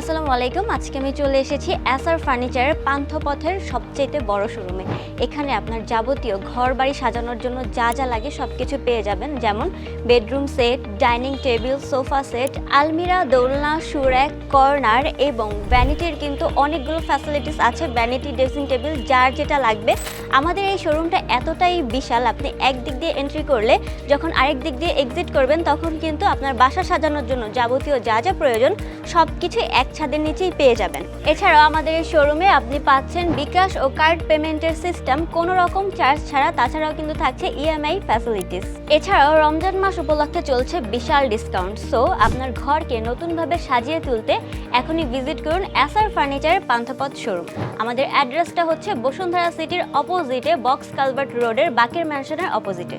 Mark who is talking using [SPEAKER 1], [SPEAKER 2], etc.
[SPEAKER 1] আসসালামু আলাইকুম। আজকে আমি চলে এসেছি এসআর ফার্নিচারের পান্থপথের সবচেয়ে বড় শোরুমে। এখানে আপনার যাবতীয় ঘর বাড়ি সাজানোর জন্য যা যা লাগে সব কিছু পেয়ে যাবেন, যেমন bedroom set, dining table, sofa set, আলমিরা, দোলনা, সুরেক, কর্নার এবং ভ্যানিটির কিন্তু অনেকগুলো ফ্যাসিলিটিস আছে। ভ্যানিটি, ড্রেসিং টেবিল, যার যেটা লাগবে। আমাদের এই শোরুমটা এতটাই বিশাল, আপনি একদিক দিয়ে এন্ট্রি করলে যখন আরেক দিক দিয়ে এক্সিট করবেন তখন কিন্তু আপনার বাসা সাজানোর জন্য যাবতীয় যা যা প্রয়োজন সব কিছু এক ছাদের নিচেই পেয়ে যাবেন। এছাড়াও আমাদের এই শোরুমে আপনি পাচ্ছেন বিকাশ ও কার্ড পেমেন্টের সিস্টেম, কোনো রকম চার্জ ছাড়া। তাছাড়াও কিন্তু থাকছে ইএমআই ফ্যাসিলিটিস। এছাড়াও রমজান মাস উপলক্ষে চলছে বিশাল ডিসকাউন্ট। সো আপনার ঘরকে নতুনভাবে সাজিয়ে তুলতে এখনই ভিজিট করুন এসআর ফার্নিচারের পান্থপথ শোরুম। আমাদের অ্যাড্রেসটা হচ্ছে বসুন্ধরা সিটির অপোজিটে, বক্স কালভার্ট রোডের বাকের ম্যানশনের অপোজিটে।